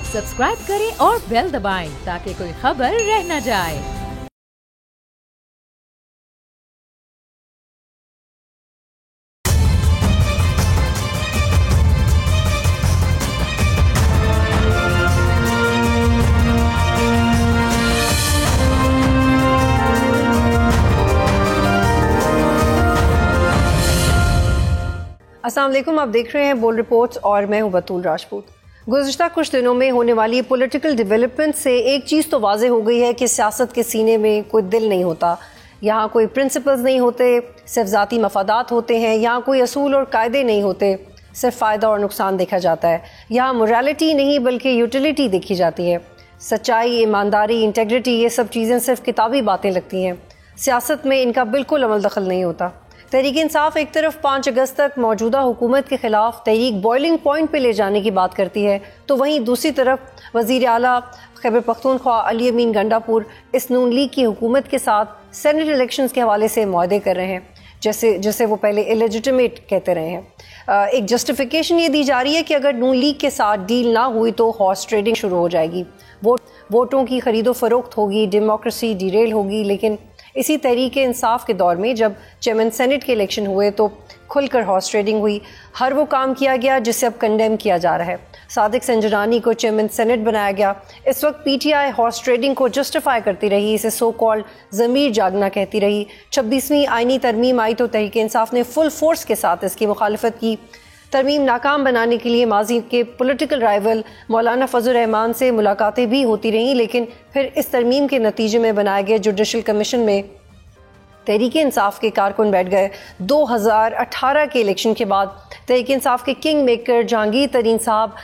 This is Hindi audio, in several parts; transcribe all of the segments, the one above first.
सब्सक्राइब करें और बेल दबाएं ताकि कोई खबर रह न जाए। अस्सलाम वालेकुम, आप देख रहे हैं बोल्ड रिपोर्ट्स और मैं हूं बतूल राजपूत। गुज़िश्ता कुछ दिनों में होने वाली पॉलिटिकल डेवलपमेंट से एक चीज़ तो वाज़ेह हो गई है कि सियासत के सीने में कोई दिल नहीं होता। यहाँ कोई प्रिंसिपल्स नहीं होते, सिर्फ ज़ाती मफादात होते हैं। यहाँ कोई असूल और कायदे नहीं होते, सिर्फ फ़ायदा और नुकसान देखा जाता है। यहाँ मोरालिटी नहीं बल्कि यूटिलिटी देखी जाती है। सच्चाई, ईमानदारी, इंटेग्रिटी, ये सब चीज़ें सिर्फ किताबी बातें लगती हैं। सियासत में इनका बिल्कुल अमल दखल नहीं होता। तहरीक इंसाफ एक तरफ 5 अगस्त तक मौजूदा हुकूमत के खिलाफ तहरीक बॉइलिंग पॉइंट पे ले जाने की बात करती है, तो वहीं दूसरी तरफ वज़ीर आला खैबर पख्तूनख्वा अली अमीन गंडापुर इस नून लीग की हुकूमत के साथ सेनेट इलेक्शंस के हवाले से मुआहदे कर रहे हैं, जैसे वो पहले इलेजिटिमेट कहते रहे हैं। एक जस्टिफिकेशन ये दी जा रही है कि अगर नून लीग के साथ डील ना हुई तो हॉर्स ट्रेडिंग शुरू हो जाएगी, वोटों की खरीदो फरोख्त होगी, डेमोक्रेसी डिरेल होगी। लेकिन इसी तहरीक इंसाफ के दौर में जब चेयरमैन सेनेट के इलेक्शन हुए तो खुलकर हॉर्स ट्रेडिंग हुई। हर वो काम किया गया जिससे अब कंडेम किया जा रहा है। सादिक संजरानी को चेयरमैन सेनेट बनाया गया। इस वक्त पीटीआई हॉर्स ट्रेडिंग को जस्टिफाई करती रही, इसे सो कॉल्ड ज़मीर जागना कहती रही। 26वीं आईनी तरमीम आई तो तहरीक इंसाफ ने फुल फोर्स के साथ इसकी मुखालफत की। तरमीम नाकाम बनाने के लिए माजी के पॉलिटिकल राइवल मौलाना फजल रहमान से मुलाकातें भी होती रहीं, लेकिन फिर इस तरमीम के नतीजे में बनाए गए जुडिशल कमीशन में तहरीक इंसाफ के कारकुन बैठ गए। 2018 के इलेक्शन के बाद तहरीक इंसाफ के किंग मेकर जहांगीर तरीन साहब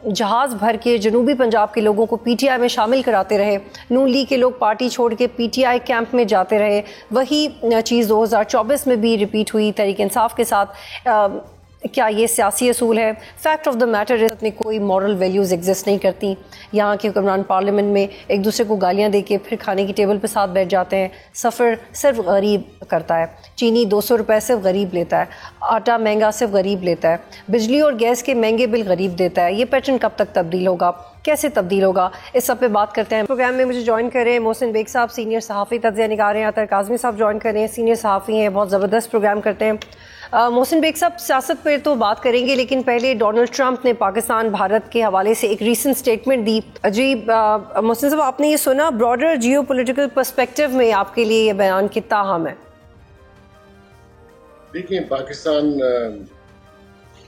जहाज़ भर के जनूबी पंजाब के लोगों को पीटीआई में शामिल कराते रहे। नून लीग के लोग पार्टी छोड़ के पीटीआई कैंप में जाते रहे। वही चीज़ 2024 में भी रिपीट हुई तहरीक इंसाफ के साथ। क्या ये सियासी असूल है? फैक्ट ऑफ द मैटर है में कोई मॉरल वैल्यूज़ एग्जिस्ट नहीं करती। यहाँ के हुक्मरान पार्लियामेंट में एक दूसरे को गालियाँ दे के फिर खाने की टेबल पर साथ बैठ जाते हैं। सफ़र सिर्फ गरीब करता है। चीनी 200 रुपये सिर्फ गरीब लेता है। आटा महंगा सिर्फ गरीब लेता है। बिजली और गैस के महंगे बिल गरीब देता है। ये पैटर्न कब तक तब्दील होगा, कैसे तब्दील होगा, इस सब पे बात करते हैं। प्रोग्राम में मुझे ज्वाइन करें मोहसिन बेग साहब, सीनियर सहाफ़ी तज्ज़िया निगार हैं। अतर काज़मी साहब ज्वाइन करें, सीनियर सहाफ़ी हैं, बहुत ज़बरदस्त प्रोग्राम करते हैं। मोहसिन बेग साहब, सियासत पर तो बात करेंगे, लेकिन पहले डोनाल्ड ट्रंप ने पाकिस्तान भारत के हवाले से एक रीसेंट स्टेटमेंट दी। जी मोहसिन साहब, आपने ये सुना? ब्रॉडर जियो पोलिटिकल पर्सपेक्टिव में आपके लिए ये बयान कितना अहम है? देखिए, पाकिस्तान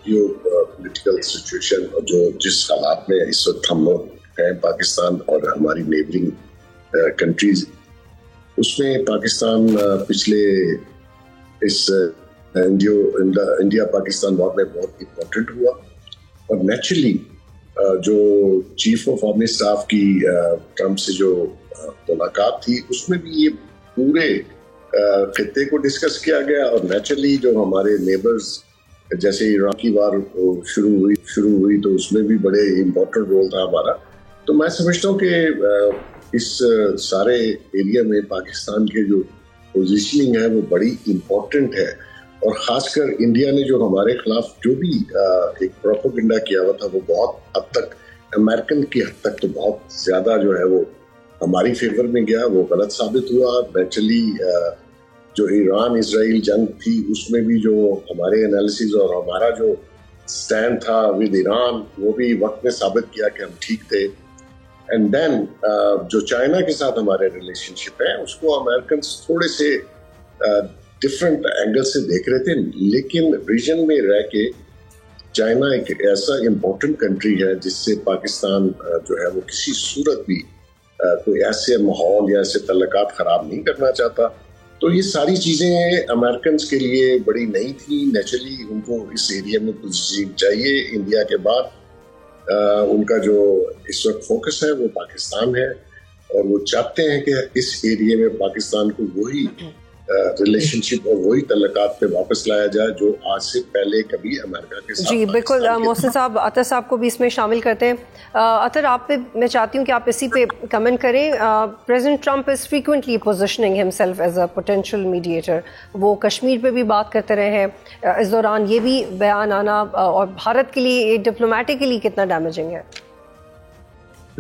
जो पॉलिटिकल सिचुएशन जो जिस हालात में इस वक्त हम लोग हैं, पाकिस्तान और हमारी नेबरिंग कंट्रीज, उसमें पाकिस्तान पिछले इस इंडिया पाकिस्तान वॉर में बहुत इम्पोर्टेंट हुआ। और नेचुरली जो चीफ ऑफ आर्मी स्टाफ की ट्रंप से जो मुलाकात थी, उसमें भी ये पूरे खित्ते को डिस्कस किया गया। और नेचुरली जो हमारे नेबर्स, जैसे ईरान की वार शुरू हुई तो उसमें भी बड़े इम्पोर्टेंट रोल था हमारा। तो मैं समझता हूँ कि इस सारे एरिया में पाकिस्तान के जो पोजीशनिंग है वो बड़ी इम्पोर्टेंट है। और ख़ासकर इंडिया ने जो हमारे खिलाफ जो भी एक प्रोपेगेंडा किया हुआ था, वो बहुत हद तक अमेरिकन की हद तक तो बहुत ज़्यादा जो है वो हमारी फेवर में गया, वो गलत साबित हुआ। नेचुरली जो ईरान इजराइल जंग थी, उसमें भी जो हमारे एनालिसिस और हमारा जो स्टैंड था विद ईरान, वो भी वक्त में साबित किया कि हम ठीक थे। एंड देन जो चाइना के साथ हमारे रिलेशनशिप है, उसको अमेरिकन थोड़े से डिफरेंट एंगल से देख रहे थे, लेकिन रीजन में रह के चाइना एक ऐसा इम्पोर्टेंट कंट्री है जिससे पाकिस्तान जो है वो किसी सूरत भी कोई ऐसे माहौल या ऐसे तल्लुकात ख़राब नहीं करना चाहता। तो ये सारी चीज़ें अमेरिकन के लिए बड़ी नई थी। नेचुरली उनको इस एरिया में पोजीशन चाहिए। इंडिया के बाद उनका जो इस वक्त फोकस है वो पाकिस्तान है, और वो चाहते हैं कि इस एरिया में पाकिस्तान को वही रिलेशनशिप और वही तल्लुकात पे वापस लाया जाए जो आज से पहले कभी अमेरिका के साथ। जी बिल्कुल। मोहसिन साहब, अतर साहब को भी इसमें शामिल करते हैं। अतर, आप पे मैं चाहती हूँ कि आप इसी पे कमेंट करें। President Trump is frequently positioning himself as a potential mediator. वो कश्मीर पे भी बात करते रहे हैं। इस दौरान ये भी बयान आना और भारत के लिए डिप्लोमेटिकली कितना डैमेजिंग है?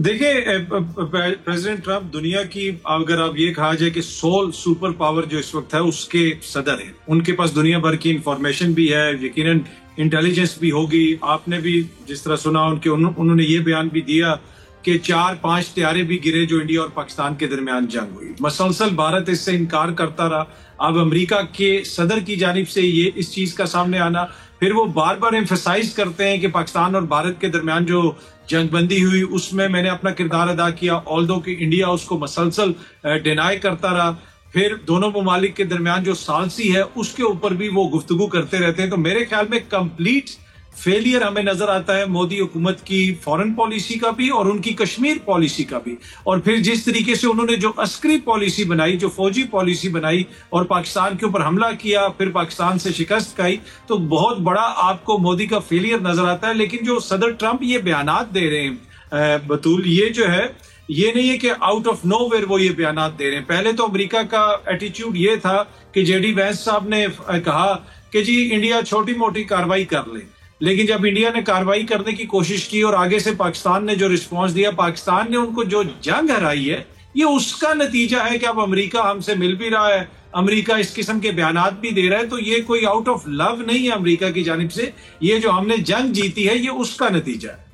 देखिए, प्रेसिडेंट ट्रंप दुनिया की, अगर आप ये कहा जाए कि सोल सुपर पावर जो इस वक्त है उसके सदर हैं, उनके पास दुनिया भर की इंफॉर्मेशन भी है, यकीनन इंटेलिजेंस भी होगी। आपने भी जिस तरह सुना उन्होंने ये बयान भी दिया कि 4-5 त्यारे भी गिरे जो इंडिया और पाकिस्तान के दरमियान जंग हुई। मसलसल भारत इससे इनकार करता रहा। अब अमेरिका के सदर की जानिब से ये इस चीज का सामने आना, फिर वो बार बार एम्फेसाइज करते हैं कि पाकिस्तान और भारत के दरमियान जो जंगबंदी हुई उसमें मैंने अपना किरदार अदा किया, ऑल्दो कि इंडिया उसको मसलसल डिनाई करता रहा। फिर दोनों ममालिक के दरमियान जो सालसी है उसके ऊपर भी वो गुफ्तगू करते रहते हैं। तो मेरे ख्याल में कंप्लीट फेलियर हमें नजर आता है मोदी हुकूमत की फॉरेन पॉलिसी का भी और उनकी कश्मीर पॉलिसी का भी। और फिर जिस तरीके से उन्होंने जो अस्करी पॉलिसी बनाई, जो फौजी पॉलिसी बनाई और पाकिस्तान के ऊपर हमला किया, फिर पाकिस्तान से शिकस्त खाई, तो बहुत बड़ा आपको मोदी का फेलियर नजर आता है। लेकिन जो सदर ट्रंप ये बयानात दे रहे हैं बतूल, ये जो है ये नहीं है कि आउट ऑफ नोवेयर वो ये बयानात दे रहे हैं। पहले तो अमेरिका का एटीट्यूड ये था कि जेडी वैंस साहब ने कहा कि जी इंडिया छोटी मोटी कार्रवाई कर ले, लेकिन जब इंडिया ने कार्रवाई करने की कोशिश की और आगे से पाकिस्तान ने जो रिस्पांस दिया, पाकिस्तान ने उनको जो जंग हराई है, ये उसका नतीजा है कि अब अमेरिका हमसे मिल भी रहा है, अमेरिका इस किस्म के बयानात भी दे रहा है। तो ये कोई आउट ऑफ लव नहीं है अमेरिका की जानिब से, ये जो हमने जंग जीती है ये उसका नतीजा है।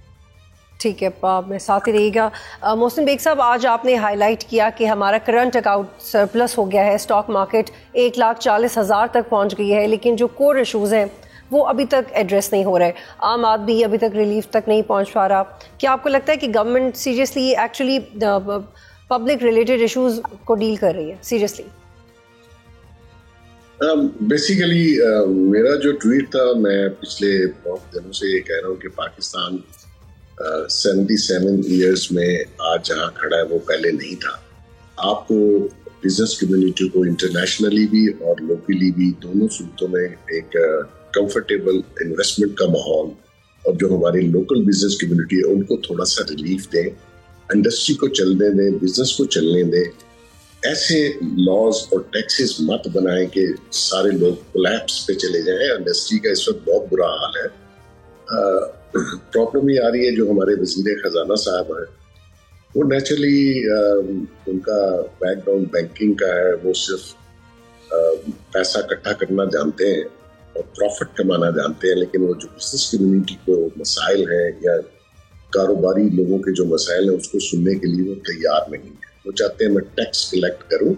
ठीक है, मैं साथ ही रहिएगा। मोहसिन बेग साहब, आज आपने हाईलाइट किया कि हमारा करंट अकाउंट सरप्लस हो गया है, स्टॉक मार्केट 1,40,000 तक पहुंच गई है, लेकिन जो कोर इशूज़ हैं वो अभी तक एड्रेस नहीं हो रहे। आम आदमी अभी तक रिलीफ तक नहीं पहुंच पा रहा। क्या आपको लगता है कि government seriously actually public related issues को डील कर रही है सीरियसली? बेसिकली मेरा जो ट्वीट था, मैं पिछले बहुत दिनों से ये कह रहा हूँ कि पाकिस्तान 77 ईयर्स में आज जहाँ खड़ा है वो पहले नहीं था। आपको बिजनेस कम्युनिटी को इंटरनेशनली भी और लोकली भी दोनों सूरतों में एक कंफर्टेबल इन्वेस्टमेंट का माहौल, और जो हमारी लोकल बिजनेस कम्युनिटी है उनको थोड़ा सा रिलीफ दें, इंडस्ट्री को चलने दें, बिजनेस को चलने दें। ऐसे लॉज और टैक्सेस मत बनाएं कि सारे लोग कोलैप्स पे चले जाएं। इंडस्ट्री का इस वक्त बहुत बुरा हाल है। प्रॉब्लम ये आ रही है, जो हमारे वजीर खजाना साहब हैं वो नेचुरली उनका बैकग्राउंड बैंकिंग का है, वो सिर्फ पैसा इकट्ठा करना जानते हैं और प्रॉफिट कमाना जानते हैं, लेकिन वो जो बिजनेस कम्युनिटी को मसाइल हैं या कारोबारी लोगों के जो मसाइल हैं उसको सुनने के लिए वो तैयार नहीं है। वो चाहते हैं मैं टैक्स कलेक्ट करूं,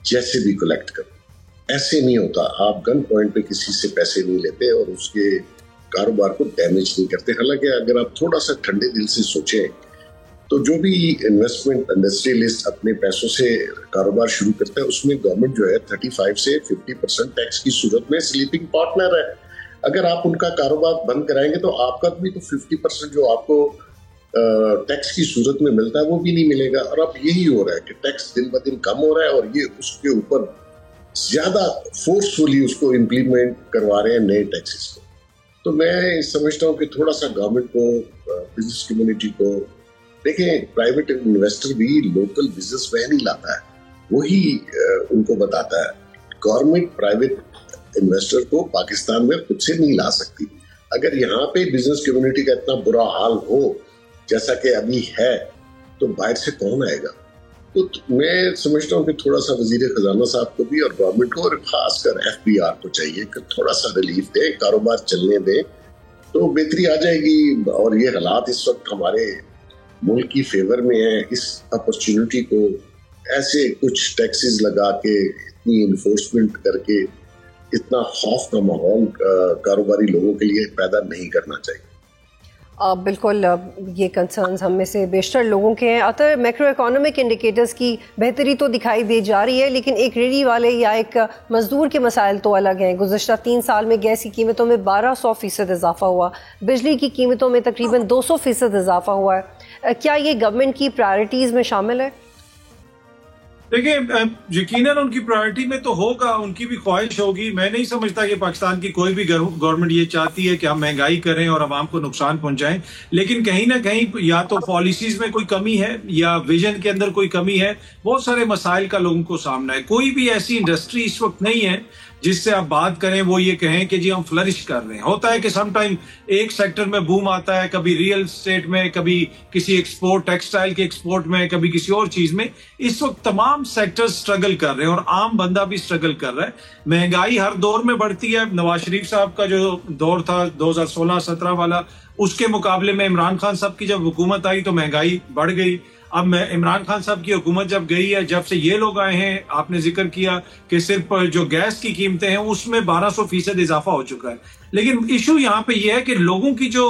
जैसे भी कलेक्ट करूं। ऐसे नहीं होता। आप गन पॉइंट पे किसी से पैसे नहीं लेते और उसके कारोबार को डैमेज नहीं करते। हालांकि अगर आप थोड़ा सा ठंडे दिल से सोचें तो जो भी इन्वेस्टमेंट इंडस्ट्रियलिस्ट अपने पैसों से कारोबार शुरू करता है उसमें गवर्नमेंट जो है 35 से 50% टैक्स की सूरत में स्लीपिंग पार्टनर है। अगर आप उनका कारोबार बंद कराएंगे तो आपका भी तो 50% जो आपको टैक्स की सूरत में मिलता है वो भी नहीं मिलेगा। और अब यही हो रहा है कि टैक्स दिन ब दिन कम हो रहा है और ये उसके ऊपर ज्यादा फोर्सफुली उसको इम्प्लीमेंट करवा रहे हैं नए टैक्सेस को। तो मैं समझता हूँ कि थोड़ा सा गवर्नमेंट को, बिजनेस कम्युनिटी को देखें। प्राइवेट इन्वेस्टर भी लोकल बिजनेस में नहीं लाता है, वही उनको बताता है। गवर्नमेंट प्राइवेट इन्वेस्टर को पाकिस्तान में खुद से नहीं ला सकती। अगर यहाँ पे बिजनेस कम्युनिटी का इतना बुरा हाल हो जैसा कि अभी है तो बाहर से कौन आएगा? तो मैं समझता हूँ कि थोड़ा सा वजीर खजाना साहब को भी और गवर्नमेंट को और खासकर FBR को चाहिए कि थोड़ा सा रिलीफ दे, कारोबार चलने दे तो बेहतरी आ जाएगी। और ये हालात इस वक्त हमारे मुल्क की फेवर में है। इस अपॉर्चुनिटी को ऐसे कुछ टैक्सेस लगा के, इतनी इन्फोर्समेंट करके, इतना खौफ का माहौल कारोबारी लोगों के लिए पैदा नहीं करना चाहिए। बिल्कुल, ये कंसर्न्स हम में से बेशतर लोगों के हैं। अतर मैक्रो इकोनॉमिक इंडिकेटर्स की बेहतरी तो दिखाई दे जा रही है, लेकिन एक रेडी वाले या एक मजदूर के मसाइल तो अलग हैं। गुज़श्ता 3 साल में गैस की कीमतों में 1200% इजाफा हुआ, बिजली की कीमतों में तकरीबन 200% इजाफा हुआ है। क्या ये गवर्नमेंट की प्रायोरिटीज़ में शामिल है? देखिए, यकीनन उनकी प्रायोरिटी में तो होगा, उनकी भी ख्वाहिश होगी। मैं नहीं समझता कि पाकिस्तान की कोई भी गवर्नमेंट ये चाहती है कि हम महंगाई करें और आवाम को नुकसान पहुंचाएं, लेकिन कहीं ना कहीं या तो पॉलिसीज में कोई कमी है या विजन के अंदर कोई कमी है। बहुत सारे मसाइल का लोगों को सामना है। कोई भी ऐसी इंडस्ट्री इस वक्त नहीं है जिससे आप बात करें वो ये कहें कि जी हम फ्लरिश कर रहे हैं। होता है कि समटाइम एक सेक्टर में बूम आता है, कभी रियल एस्टेट में, कभी किसी एक्सपोर्ट, टेक्सटाइल के एक्सपोर्ट में, कभी किसी और चीज में। इस वक्त तमाम सेक्टर्स स्ट्रगल कर रहे हैं और आम बंदा भी स्ट्रगल कर रहा है। महंगाई हर दौर में बढ़ती है। नवाज शरीफ साहब का जो दौर था 2016-17 वाला, उसके मुकाबले में इमरान खान साहब की जब हुकूमत आई तो महंगाई बढ़ गई। अब इमरान खान साहब की हुकूमत जब गई है, जब से ये लोग आए हैं, आपने जिक्र किया कि सिर्फ जो गैस की कीमतें हैं उसमें 1200% इजाफा हो चुका है। लेकिन इशू यहाँ पे ये है कि लोगों की जो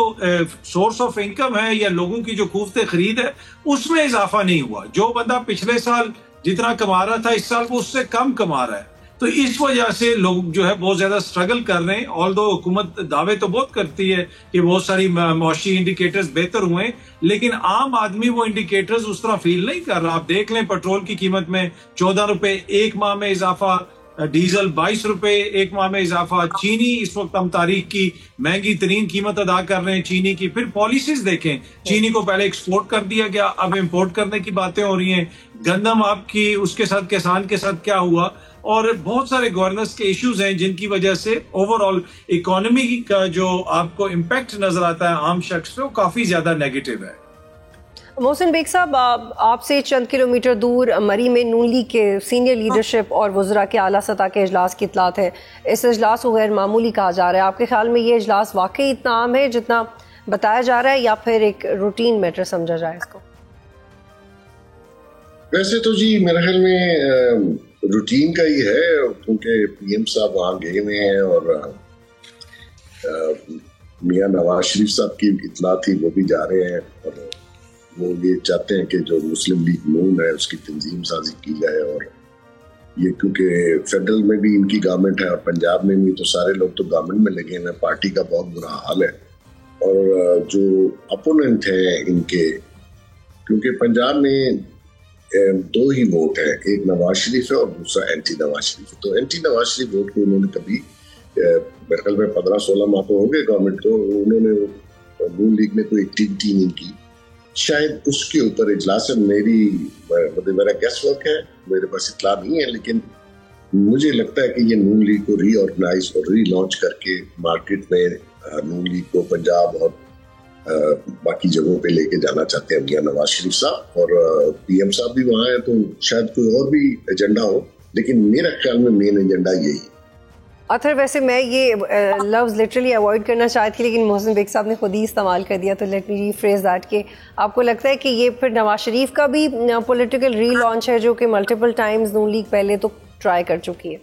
सोर्स ऑफ इनकम है या लोगों की जो कुव्वत खरीद है उसमें इजाफा नहीं हुआ। जो बंदा पिछले साल जितना कमा रहा था इस साल वो उससे कम कमा रहा है। तो इस वजह से लोग जो है बहुत ज्यादा स्ट्रगल कर रहे हैं। ऑल्दो हुकूमत दावे तो बहुत करती है कि बहुत सारी मौशी इंडिकेटर्स बेहतर हुए, लेकिन आम आदमी वो इंडिकेटर्स उस तरह फील नहीं कर रहा। आप देख लें, पेट्रोल की कीमत में 14 रुपए एक माह में इजाफा, डीजल 22 रुपए एक माह में इजाफा, चीनी इस वक्त हम तारीख की महंगी तरीन कीमत अदा कर रहे हैं चीनी की। फिर पॉलिसीज देखें, चीनी को पहले एक्सपोर्ट कर दिया गया, अब इंपोर्ट करने की बातें हो रही हैं। गंदम आपकी, उसके साथ किसान के साथ क्या हुआ, और बहुत सारे गवर्नेंस के इश्यूज हैं जिनकी वजह से ओवरऑल इकोनॉमी का जो आपको इम्पैक्ट नजर आता है आम शख्स पे, वो काफी ज्यादा नेगेटिव है। मोहसिन बेग साहब, आपसे चंद किलोमीटर दूर मरी में नून लीग के सीनियर लीडरशिप और वज़रा के आला सतह के इजलास की इतलात है। इस इजलास को गैर मामूली कहा जा रहा है। आपके ख्याल में ये इजलास वाकई इतना आम है जितना बताया जा रहा है, या फिर एक रूटीन मैटर समझा जाए इसको? वैसे तो जी मेरे ख्याल में रूटीन का ही है, क्योंकि पीएम साहब वहाँ गए हुए हैं और मियां नवाज शरीफ साहब की इतला थी, वो भी जा रहे हैं और वो ये चाहते हैं कि जो मुस्लिम लीग नून है उसकी तंजीम साजी की जाए। और ये क्योंकि फेडरल में भी इनकी गवर्नमेंट है और पंजाब में भी, तो सारे लोग तो गवर्नमेंट में लगे हैं, पार्टी का बहुत बुरा हाल है। और जो अपोनेंट है इनके, क्योंकि पंजाब में दो ही वोट है, एक नवाज शरीफ है और दूसरा एंटी नवाज शरीफ है। तो एंटी नवाज शरीफ वोट को उन्होंने कभी, मेरे ख्याल में 15-16 माह तो हो गए गवर्नमेंट को, उन्होंने नून लीग ने कोई एक्टिविटी नहीं की। शायद उसके ऊपर इजलास है। मेरा गैस वर्क है, मेरे पास इतला नहीं है, लेकिन मुझे लगता है कि ये नून लीग को रीऑर्गेनाइज और रीलॉन्च करके मार्केट में नून लीग को पंजाब और बाकी जगहों पे लेके जाना चाहते हैं मियां नवाज शरीफ साहब। और पीएम साहब भी वहाँ है, तो शायद कोई और भी एजेंडा हो, लेकिन मेरा ख्याल में मेन एजेंडा यही। अतर वैसे मैं ये लफ्ज़ लिटरली अवॉइड करना चाहती थी, लेकिन मोहसिन बेग साहब ने खुद ही इस्तेमाल कर दिया, तो लेट मी रीफ्रेज दैट कि आपको लगता है कि ये फिर नवाज शरीफ का भी पॉलिटिकल रीलॉन्च है जो कि मल्टीपल टाइम्स नून लीग पहले तो ट्राई कर चुकी है?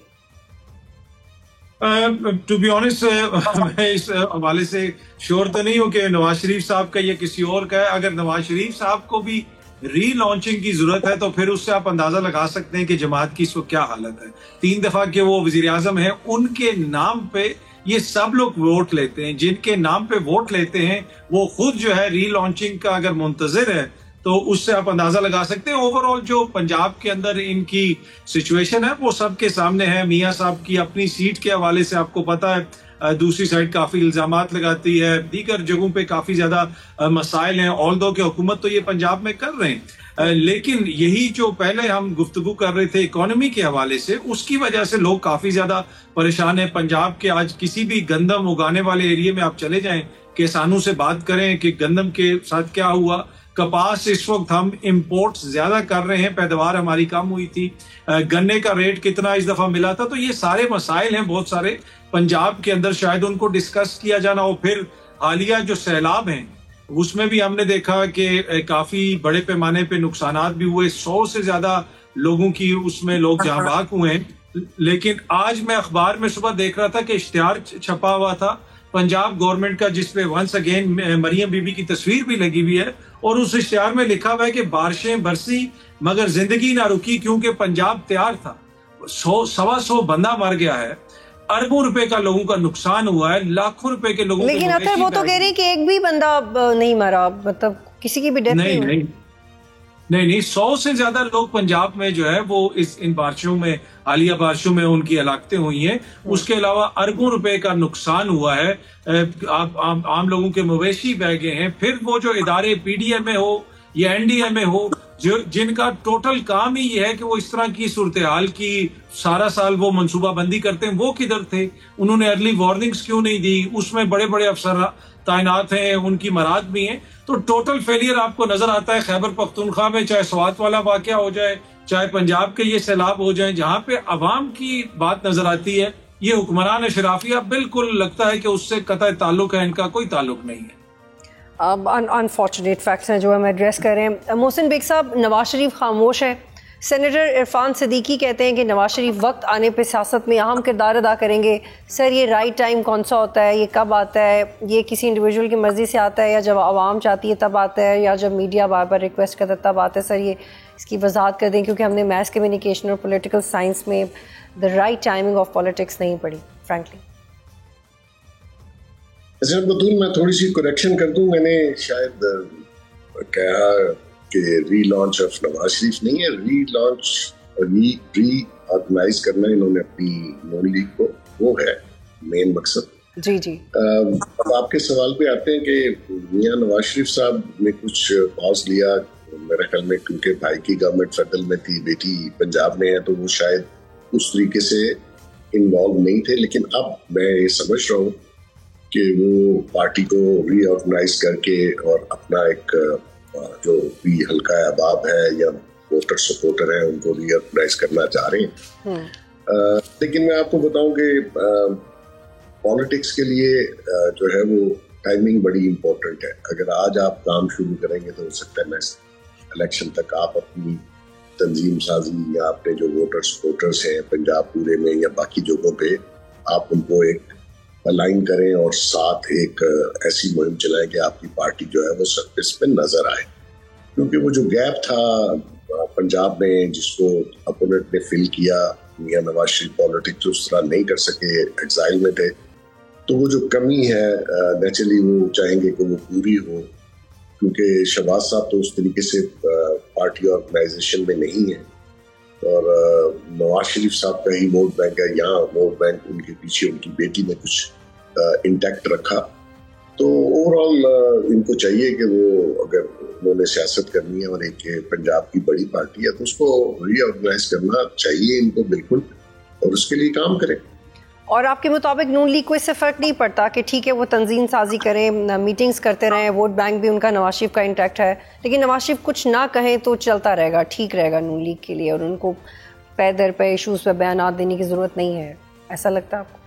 टू बी ऑनेस्ट मैं इस हवाले से श्योर तो नहीं हूँ कि नवाज शरीफ साहब का या किसी और का है। अगर नवाज शरीफ साहब को भी रीलॉन्चिंग की जरूरत है तो फिर उससे आप अंदाजा लगा सकते हैं कि जमात की इस वक्त क्या हालत है। 3 दफा के वो वजीर आजम है, उनके नाम पे ये सब लोग वोट लेते हैं। जिनके नाम पे वोट लेते हैं वो खुद जो है रीलॉन्चिंग का अगर मुंतजिर है, तो उससे आप अंदाजा लगा सकते हैं। ओवरऑल जो पंजाब के अंदर इनकी सिचुएशन है वो सबके सामने है। मियां साहब की अपनी सीट के हवाले से आपको पता है, दूसरी साइड काफी इल्जामात लगाती है, दीगर जगहों पे काफी ज्यादा मसाइल हैं। ऑल्दो कि हुकूमत तो ये पंजाब में कर रहे हैं, लेकिन यही जो पहले हम गुफ्तगू कर रहे थे इकोनॉमी के हवाले से, उसकी वजह से लोग काफी ज्यादा परेशान हैं। पंजाब के आज किसी भी गंदम उगाने वाले एरिया में आप चले जाएं, किसानों से बात करें कि गंदम के साथ क्या हुआ। कपास इस वक्त हम इंपोर्ट ज्यादा कर रहे हैं, पैदावार हमारी कम हुई थी। गन्ने का रेट कितना इस दफा मिला था। तो ये सारे मसाइल हैं बहुत सारे पंजाब के अंदर, शायद उनको डिस्कस किया जाना हो। फिर हालिया जो सैलाब हैं उसमें भी हमने देखा कि काफी बड़े पैमाने पे नुकसानात भी हुए, 100 से ज्यादा लोगों की उसमें लोग जाँ बाक हुए हैं। लेकिन आज मैं अखबार में सुबह देख रहा था कि इश्तिहार छपा हुआ था पंजाब गवर्नमेंट का, जिसपे वंस अगेन मरियम बीबी की तस्वीर भी लगी हुई है, और उस इश्तिहार में लिखा हुआ है कि बारिशें बरसी मगर जिंदगी ना रुकी क्योंकि पंजाब तैयार था। 100-125 बंदा मर गया है, अरबों रुपए का लोगों का नुकसान हुआ है, लाखों रुपए के लोगों। लेकिन अतर वो तो कह रही कि एक भी बंदा नहीं मरा, मतलब किसी की भी डेथ नहीं। 100 से ज्यादा लोग पंजाब में जो है वो इन बारिशों में, हालिया बारिशों में उनकी हलाकतें हुई हैं। उसके अलावा अरबों रुपए का नुकसान हुआ है, आम लोगों के मवेशी बह गए हैं। फिर वो जो इदारे पीडीएमए हो या एनडीएमए हो, जिनका टोटल काम ही ये है कि वो इस तरह की सूरत हाल की सारा साल वो मंसूबाबंदी करते हैं, वो किधर थे? उन्होंने अर्ली वार्निंग्स क्यों नहीं दी? उसमें बड़े बड़े अफसर तैनात हैं, उनकी मराद भी हैं। तो टोटल फेलियर आपको नजर आता है खैबर पख्तूनख्वा में, चाहे स्वात वाला वाकया हो जाए, चाहे पंजाब के ये सैलाब हो जाए, जहां पे अवाम की बात नजर आती है। ये हुक्मरान अशराफिया बिल्कुल लगता है कि उससे कतई ताल्लुक है, इनका कोई ताल्लुक नहीं है। अनफॉर्चुनेट फैक्ट्स हैं जो हम एड्रेस कर रहे हैं। मोहसिन बेग साहब, नवाज शरीफ खामोश है। सेनेटर इरफान सिद्दीकी कहते हैं कि नवाज शरीफ वक्त आने पे सियासत में अहम किरदार अदा करेंगे। सर, ये राइट टाइम कौन सा होता है? ये कब आता है? ये किसी इंडिविजुअल की मर्जी से आता है, या जब आवाम चाहती है तब आता है, या जब मीडिया बार बार रिक्वेस्ट करता है तब आता है? सर, ये इसकी वजाहत कर दें, क्योंकि हमने मैस कम्युनिकेशन और पॉलिटिकल साइंस में the right timing of politics नहीं पढ़ी, फ्रैंकली। बतूल, मैं थोड़ी सी करेक्शन कर दूं। मैंने शायद कहा कि रीलॉन्च ऑफ नवाज शरीफ नहीं है, रीलॉन्च रीऑर्गेनाइज करना इन्होंने अपनी नून लीग को, वो है मेन मकसद। जी जी। अब आपके सवाल पे आते हैं कि मियां नवाज शरीफ साहब ने कुछ पॉज लिया, मेरे ख्याल में क्योंकि भाई की गवर्नमेंट फेडरल में थी, बेटी पंजाब में है, तो वो शायद उस तरीके से इन्वॉल्व नहीं थे। लेकिन अब मैं ये समझ रहा हूँ कि वो पार्टी को रीऑर्गेनाइज करके और अपना एक जो भी हल्का अहबाब है या वोटर सपोर्टर है उनको रीऑर्गेनाइज करना चाह रहे हैं। लेकिन मैं आपको बताऊं कि पॉलिटिक्स के लिए जो है वो टाइमिंग बड़ी इम्पोर्टेंट है। अगर आज आप काम शुरू करेंगे तो हो सकता है नेक्स्ट इलेक्शन तक आप अपनी तंजीम साजी या अपने जो वोटर सपोर्टर्स हैं पंजाब पूरे में या बाकी जगहों पे, आप उनको एक अलाइन करें और साथ एक ऐसी मुहिम चलाएं कि आपकी पार्टी जो है वो सरफेस पे नजर आए। क्योंकि वो जो गैप था पंजाब में जिसको अपोनेंट ने फिल किया, मियां नवाज शरीफ पॉलिटिक्स उस तरह नहीं कर सके, एग्जाइल में थे, तो वो जो कमी है नेचुरली वो चाहेंगे कि वो पूरी हो। क्योंकि शहबाज साहब तो उस तरीके से पार्टी ऑर्गेनाइजेशन में नहीं है और नवाज शरीफ साहब का ही वोट बैंक है। यहाँ वोट बैंक उनके पीछे उनकी बेटी ने कुछ इंटैक्ट रखा। तो ओवरऑल इनको चाहिए कि वो अगर उन्होंने सियासत करनी है और एक पंजाब की बड़ी पार्टी है तो उसको रीऑर्गेनाइज करना चाहिए इनको बिल्कुल, और उसके लिए काम करें। और आपके मुताबिक नून लीग को इससे फ़र्क नहीं पड़ता कि ठीक है वो तंजीम साजी करें, मीटिंग्स करते रहें, वोट बैंक भी उनका नवाज शरीफ का इंटैक्ट है, लेकिन नवाज शरीफ कुछ ना कहें तो चलता रहेगा, ठीक रहेगा नून लीग के लिए, और उनको पे दर पे इशूज़ पे बयान देने की ज़रूरत नहीं है? ऐसा लगता है आपको?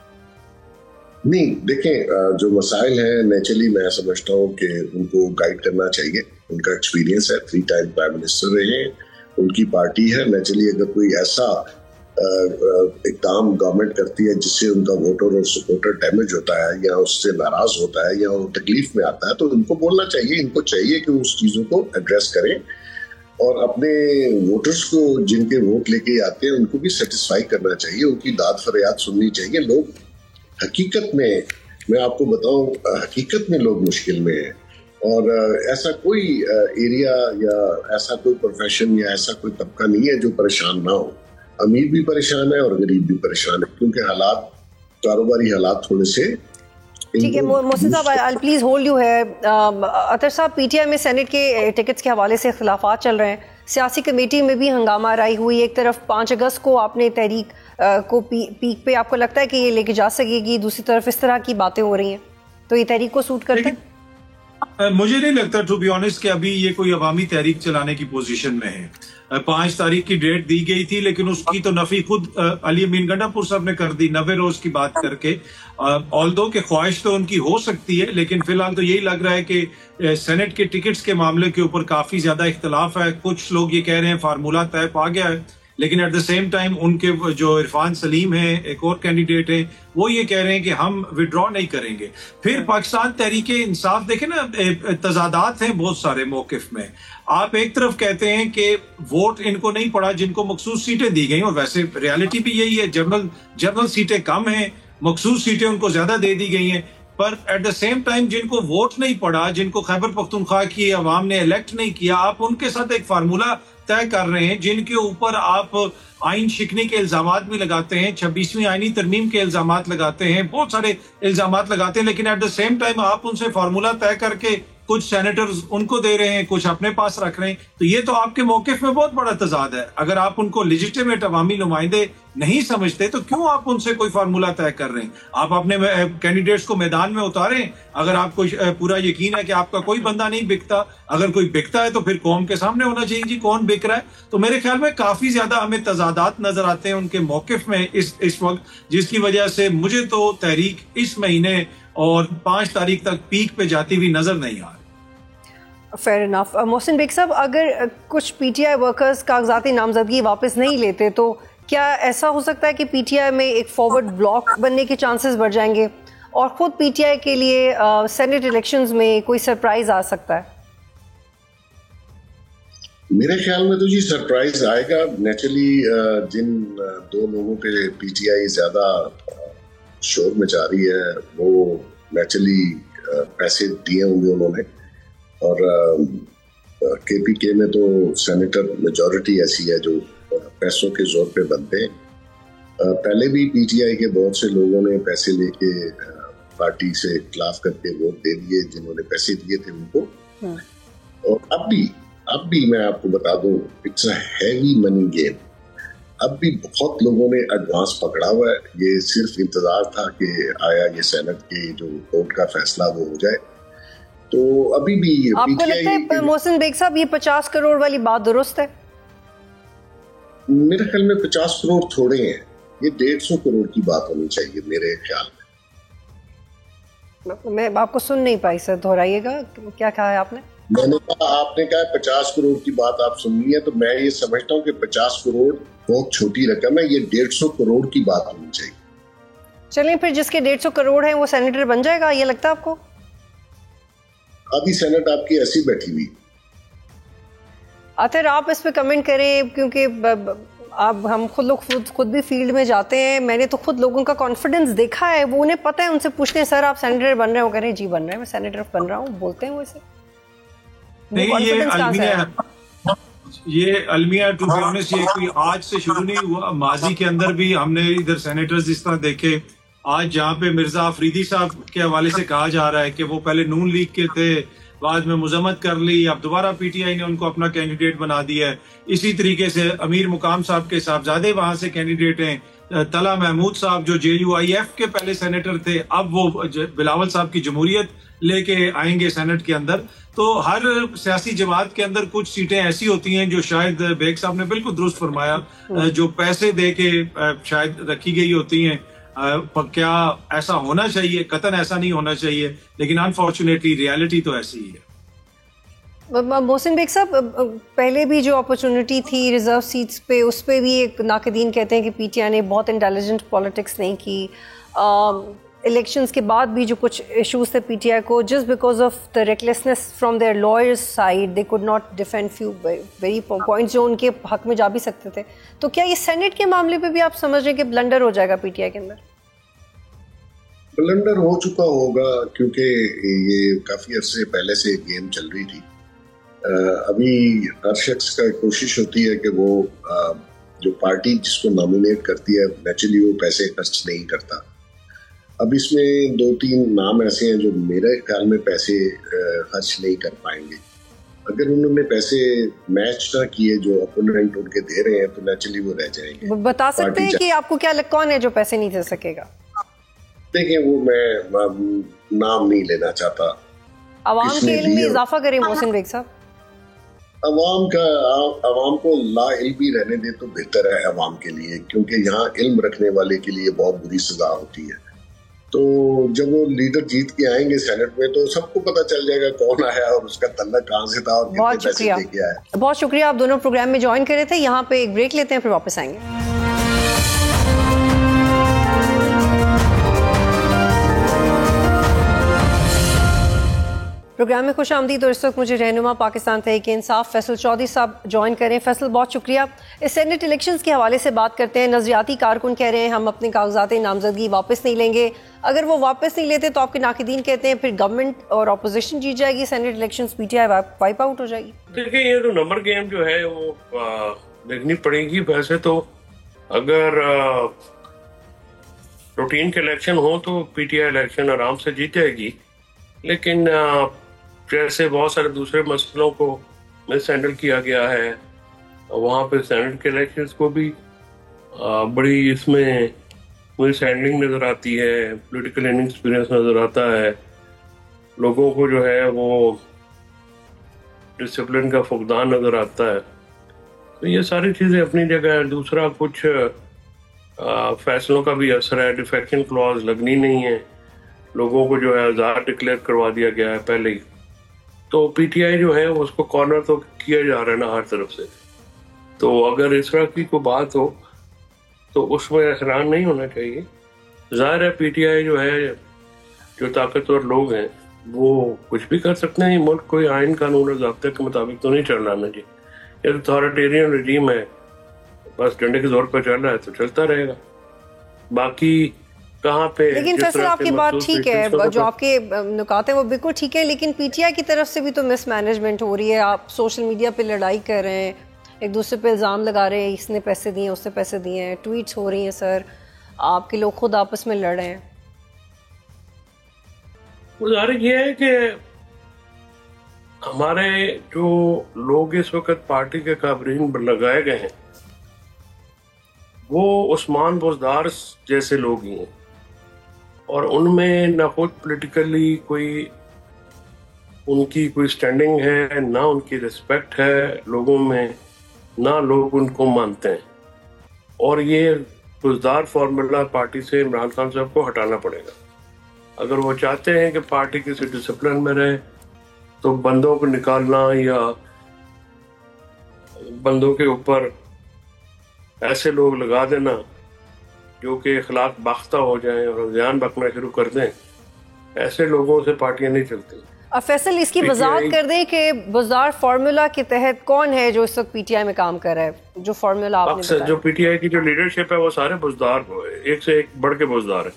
नहीं, देखें, जो मसाइल हैं नेचुरली मैं समझता हूँ कि उनको गाइड करना चाहिए। उनका एक्सपीरियंस है, 3 टाइम प्राइम मिनिस्टर रहे हैं, उनकी पार्टी है। नेचुरली अगर कोई ऐसा इक़दाम गवर्नमेंट करती है जिससे उनका वोटर और सपोर्टर डैमेज होता है या उससे नाराज होता है या वो तकलीफ में आता है तो इनको बोलना चाहिए। इनको चाहिए कि उस चीज़ों को एड्रेस करें और अपने वोटर्स को जिनके वोट लेके आते हैं उनको भी सेटिस्फाई करना चाहिए, उनकी दाद फरियाद सुननी चाहिए। लोग हकीकत में, मैं आपको बताऊं, हकीकत में लोग मुश्किल में हैं और ऐसा कोई एरिया या ऐसा कोई प्रोफेशन या ऐसा कोई तबका नहीं है जो परेशान ना हो। अमीर भी परेशान है और गरीब भी परेशान है क्योंकि हालात, कारोबारी हालात थोड़े से। ठीक है मोहसिन साहब, आई प्लीज होल्ड यू है। अतर साहब, पीटीआई में सेनेट के टिकट्स के हवाले से इख्तिलाफात चल रहे हैं, सियासी कमेटी में भी हंगामा राई हुई। एक तरफ 5 अगस्त को आपने तहरीक को पीक पे आपको लगता है कि ये लेके जा सकेगी, दूसरी तरफ इस तरह की बातें हो रही हैं, तो ये तहरीक को सूट करता है? मुझे नहीं लगता टू बी ऑनेस्ट कि अभी ये कोई अवामी तहरीक चलाने की पोजीशन में है। 5 तारीख की डेट दी गई थी लेकिन उसकी तो नफी खुद अली अमीन गंडापुर साहब ने कर दी 90 रोज की बात करके। ऑल्दो के ख्वाहिश तो उनकी हो सकती है लेकिन फिलहाल तो यही लग रहा है कि सेनेट के टिकट्स के मामले के ऊपर काफी ज्यादा इख्तलाफ है। कुछ लोग ये कह रहे हैं फार्मूला तय पा गया है, लेकिन एट द सेम टाइम उनके जो इरफान सलीम है, एक और कैंडिडेट है, वो ये कह रहे हैं कि हम विड्रॉ नहीं करेंगे। फिर पाकिस्तान तहरीके इंसाफ, देखें ना, तजादात हैं बहुत सारे मौकिफ में। आप एक तरफ कहते हैं कि वोट इनको नहीं पड़ा जिनको मखसूस सीटें दी गई, और वैसे रियलिटी भी यही है, जनरल सीटें कम हैं, मखसूस सीटें उनको ज्यादा दे दी गई हैं। पर एट द सेम टाइम जिनको वोट नहीं पड़ा, जिनको खैबर पख्तूनख्वा की अवाम ने इलेक्ट नहीं किया, आप उनके साथ एक फार्मूला तय कर रहे हैं जिनके ऊपर आप आइन शिकने के इल्जामात भी लगाते हैं, 26वीं आईनी तरमीम के इल्जामात लगाते हैं, बहुत सारे इल्जामात लगाते हैं, लेकिन एट द सेम टाइम आप उनसे फार्मूला तय करके कुछ सेनेटर्स उनको दे रहे हैं, कुछ अपने पास रख रहे हैं। तो ये तो आपके मौकिफ में बहुत बड़ा तजाद है। अगर आप उनको लेजिटिमेट अवामी नुमाइंदे नहीं समझते तो क्यों आप उनसे कोई फार्मूला तय कर रहे हैं? आप अपने कैंडिडेट्स को मैदान में उतारें। अगर आपको पूरा यकीन है कि आपका कोई बंदा नहीं बिकता, अगर कोई बिकता है तो फिर कौम के सामने होना चाहिए जी कौन बिक रहा है। तो मेरे ख्याल में काफी ज्यादा हमें तजादात नजर आते हैं उनके मौकिफ में इस वक्त, जिसकी वजह से मुझे तो तहरीक इस महीने और 5 तारीख तक पीक पे जाती हुई नजर नहीं आ रही। Fair enough. मोहसिन बेग साहब, अगर कुछ पीटीआई वर्कर्स कागजाती नामजदगी वापस नहीं लेते तो क्या ऐसा हो सकता है कि पीटीआई में एक फॉरवर्ड ब्लॉक बनने के चांसेस बढ़ जाएंगे और खुद पीटीआई के लिए सेनेट इलेक्शंस में कोई सरप्राइज आ सकता है? मेरे ख्याल में तो जी सरप्राइज आएगा। नेचुरली जिन दो लोगों पे पीटीआई ज्यादा शोर मचा रही है वो नेचुरली पैसे दिए होंगे उन्होंने, और केपीके में तो सेनेटर मेजॉरिटी ऐसी है जो पैसों के जोर पे बनते हैं। पहले भी पीटीआई के बहुत से लोगों ने पैसे लेके पार्टी से खिलाफ करके वोट दे दिए जिन्होंने पैसे दिए थे उनको। और अब भी मैं आपको बता दूं, it's a heavy money game. अब भी बहुत लोगों ने एडवांस पकड़ा हुआ है। ये सिर्फ इंतजार था कि आया ये सेनेट के जो कोर्ट का फैसला वो हो जाए। तो अभी भी आपको लगता है मोहसिन बेग साहब ये 50 करोड़ वाली बात दुरुस्त है? मेरे ख्याल में 50 करोड़ थोड़े हैं, ये 150 करोड़ की बात होनी चाहिए मेरे ख्याल में। मैं आपको सुन नहीं पाई सर, दोहराइएगा, क्या कहा है आपने? मैंने कहा, आपने कहा 50 करोड़ की बात आप सुननी है, तो मैं ये समझता हूँ कि 50 करोड़ बहुत छोटी रकम है, ये 150 करोड़ की बात होनी चाहिए। चलिए फिर जिसके 150 करोड़ है वो सेनेटर बन जाएगा, ये लगता है आपको? आधी सेनेट आपकी ऐसी बैठी हुई। आखिर आप इस पे कमेंट करें, क्योंकि अब हम खुद भी फील्ड में जाते हैं। मैंने तो खुद लोगों का कॉन्फिडेंस देखा है, वो उन्हें पता है, उनसे पूछते हैं सर आप सेनेटर बन रहे हो, कह रहे हैं जी बन रहे हैं, मैं सेनेटर बन रहा हूँ, बोलते हैं वो इसे। ये अलमिया टू बी ऑनेस्ट ये कोई आज से शुरू नहीं हुआ। माजी के अंदर भी हमने इधर सेनेटर्स इस तरह देखे। आज जहाँ पे मिर्जा अफरीदी साहब के हवाले से कहा जा रहा है कि वो पहले नून लीग के थे, बाद में मुजम्मत कर ली, अब दोबारा पीटीआई ने उनको अपना कैंडिडेट बना दिया है। इसी तरीके से अमीर मुकाम साहब के साहबजादे वहां से कैंडिडेट हैं। तला महमूद साहब जो JUIF के पहले सेनेटर थे, अब वो बिलावल साहब की जमहूरियत लेके आएंगे सेनेट के अंदर। तो हर सियासी जमात के अंदर कुछ सीटें ऐसी होती हैं जो शायद बेग साहब ने बिल्कुल दुरुस्त फरमाया, जो पैसे दे के शायद रखी गई होती हैं। क्या ऐसा होना चाहिए? कतन ऐसा नहीं होना चाहिए, लेकिन अनफॉर्चुनेटली रियलिटी तो ऐसी ही है। मोहसिन बेग साहब, पहले भी जो अपॉर्चुनिटी थी रिजर्व सीट्स पे, उस पे भी एक नाकदीन कहते हैं कि पीटीआई ने बहुत इंटेलिजेंट पॉलिटिक्स नहीं की। इलेक्शंस के बाद भी जो कुछ इश्यूज थे पीटीआई को, just because of the recklessness from their lawyers side, they could not defend few very points जो उनके हक में जा भी सकते थे। तो क्या ये सेनेट के मामले पे भी आप समझ रहे हैं कि ब्लंडर हो जाएगा पीटीआई के अंदर? ब्लंडर हो चुका होगा, क्योंकि ये काफी अरसे पहले से गेम चल रही थी। अभी हर शख्स का कोशिश होती है कि वो जो पार्टी जिसको नॉमिनेट करती है नेचुरली वो पैसे खर्च नहीं करता। अब इसमें 2-3 नाम ऐसे हैं जो मेरे ख्याल में पैसे खर्च नहीं कर पाएंगे। अगर उन्होंने पैसे मैच ना किए जो अपोनेंट उनके दे रहे हैं, तो नेचुरली वो रह जाएंगे। बता सकते हैं कि आपको क्या कौन है जो पैसे नहीं दे सकेगा? देखिए, वो मैं नाम नहीं लेना चाहता। आवाम के इल्म में इजाफा करें मोहसिन बेग साहब। आवाम को ला इल्मी रहने दे तो बेहतर है आवाम के लिए, क्योंकि यहाँ इल्म रखने वाले के लिए बहुत बुरी सजा होती है। तो जब वो लीडर जीत के आएंगे सेनेट में, तो सबको पता चल जाएगा कौन आया और उसका तल्लक कहाँ से था और कितने पैसे लेके आया। बहुत शुक्रिया, आप दोनों प्रोग्राम में ज्वाइन करे थे। यहाँ पे एक ब्रेक लेते हैं, फिर वापस आएंगे। प्रोग्राम में खुश आमदीद। और इस वक्त मुझे रहनुमा पाकिस्तान तहरीक इंसाफ फैसल चौधरी साहब ज्वाइन करें। फैसल, बहुत शुक्रिया। इस सेनेट इलेक्शंस के हवाले से बात करते हैं। नजरियाती कारकुन कह रहे हैं हम अपने कागजात नामजदगी वापस नहीं लेंगे। अगर वो वापस नहीं लेते तो आपके नाकिदीन कहते हैं फिर गवर्नमेंट और अपोजिशन जीत जाएगी, senate elections PTI wipe out हो जाएगी। देखिए, ये जो नंबर गेम जो है वो देखनी पड़ेगी। वैसे तो अगर रूटीन के इलेक्शन हो तो पीटीआई इलेक्शन आराम से जीत जाएगी, लेकिन जैसे बहुत सारे दूसरे मसलों को मिस हैंडल किया गया है, वहाँ पे सेनेट के इलेक्शंस को भी बड़ी इसमें मिस हैंडलिंग नजर आती है, पॉलिटिकल इनएक्सपीरियंस नजर आता है, लोगों को जो है वो डिसिप्लिन का फुकदान नजर आता है। तो ये सारी चीजें अपनी जगह है। दूसरा, कुछ फैसलों का भी असर है, डिफेक्शन क्लॉज लगनी नहीं है, लोगों को जो है आज़ाद डिक्लेयर करवा दिया गया है पहले ही। तो पीटीआई जो है उसको कॉर्नर तो किया जा रहा है ना हर तरफ से। तो अगर इस तरह की कोई बात हो तो उसमें हैरान नहीं होना चाहिए। जाहिर है पीटीआई जो है, जो ताकतवर लोग हैं, वो कुछ भी कर सकते हैं। मुल्क कोई आइन कानून और ज़ाब्ते के मुताबिक तो नहीं चल रहा ना जी। ये अथॉरिटेरियन रिजीम है, बस डंडे के जोर पर चल रहा है तो चलता रहेगा। बाकी कहाँ पे, लेकिन फैसल आपकी बात ठीक है, जो आपके नुकात हैं वो बिल्कुल ठीक है, लेकिन पीटीआई की तरफ से भी तो मिसमैनेजमेंट हो रही है। आप सोशल मीडिया पे लड़ाई कर रहे हैं, एक दूसरे पे इल्ज़ाम लगा रहे हैं, इसने पैसे दिए उसने पैसे दिए हैं, ट्वीट्स हो रही हैं सर, आपके लोग खुद आपस में लड़ रहे हैं। गुजारिश ये है कि हमारे जो लोग इस वक्त पार्टी के काबरीन लगाए गए हैं वो उस्मान बुज़दार जैसे लोग ही हैं, और उनमें ना खुद पॉलिटिकली कोई उनकी कोई स्टैंडिंग है, ना उनकी रिस्पेक्ट है लोगों में, ना लोग उनको मानते हैं। और ये बुज़दार फार्मूला पार्टी से इमरान खान साहब को हटाना पड़ेगा। अगर वो चाहते हैं कि पार्टी किसी डिसिप्लिन में रहे तो बंदों को निकालना या बंदों के ऊपर ऐसे लोग लगा देना जो कि इखलाक बाख्ता हो जाएं और ध्यान बकना शुरू कर दें, ऐसे लोगों से पार्टियां नहीं चलती। अब फैसल इसकी वजाहत कर दें कि बुज़दार फार्मूला के तहत कौन है जो इस वक्त पीटीआई में काम कर रहा है, जो फार्मूला आपने बताया? जो पीटीआई की जो लीडरशिप है वो सारे बुज़दार, एक से एक बढ़ के बुज़दार है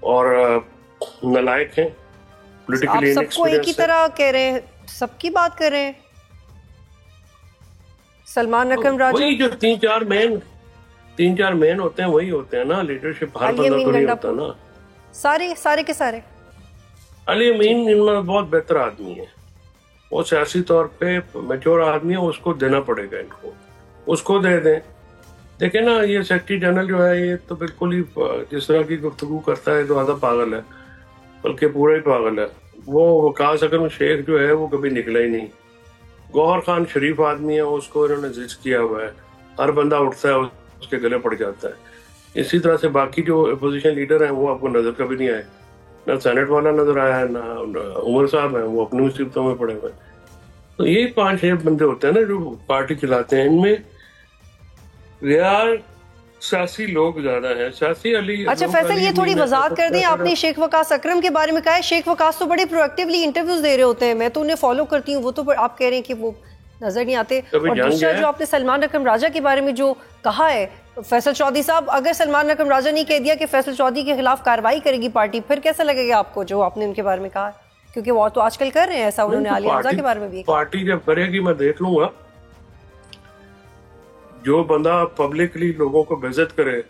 और नलायक हैं, पॉलिटिकली आप सबको एक ही तरह कह रहे हैं, सबकी बात कर रहे हैं। सलमान नकम राजा, वही जो तीन चार मेन होते हैं वही होते हैं ना, लीडरशिप हर बंदा तो नहीं होता ना। सारे के सारे। अली अमीन इनमें बहुत बेहतर आदमी है, वो सियासी तौर पे मैच्योर आदमी है, उसको देना पड़ेगा इनको, उसको दे दें। देखे ना, ये सेक्रेटरी जनरल जो है ये तो बिल्कुल ही जिस तरह की गुफ्तगू करता है तो आधा पागल है, बल्कि पूरा ही पागल है। वो वकास अकरम शेख जो है वो कभी निकला ही नहीं। गौहर खान शरीफ आदमी है, उसको इन्होंने जिज किया हुआ है, हर बंदा उठता है उसके गले पड़ जाता है। इसी तरह से बाकी जो अपोजिशन लीडर हैं वो आपको नजर कभी नहीं आए, ना सेनेट वाला नजर आया है, ना उमर साहब हैं, वो अपनी मुसीबतों में पड़े हुए। तो ये 5-6 बंदे होते हैं ना जो पार्टी चलाते हैं, इनमें यार सियासी लोग ज्यादा हैं, सियासी अली। अच्छा फैसल, ये थोड़ी वजाहत कर दें, आपने शेख वकास अकरम के बारे में कहा है। शेख वकास तो बड़े प्रोएक्टिवली इंटरव्यूज दे रहे होते हैं, मैं तो उन्हें फॉलो करती हूँ, वो तो आप कह रहे हैं कि वो नजर नहीं आते। और दूसरा जो आपने सलमान नकम राजा के बारे में जो कहा है, फैसल चौधरी साहब, अगर सलमान नकम राजा नहीं कह दिया कि फैसल चौधरी के खिलाफ कार्रवाई करेगी पार्टी, फिर कैसा लगेगा आपको जो आपने उनके बारे में कहा? क्योंकि वो तो आजकल कर रहे हैं ऐसा, उन्होंने आलिया हमजा के बारे में भी। पार्टी जब करेगी मैं देख लूंगा, जो बंदा पब्लिकली लोगों को बेइज्जत करे,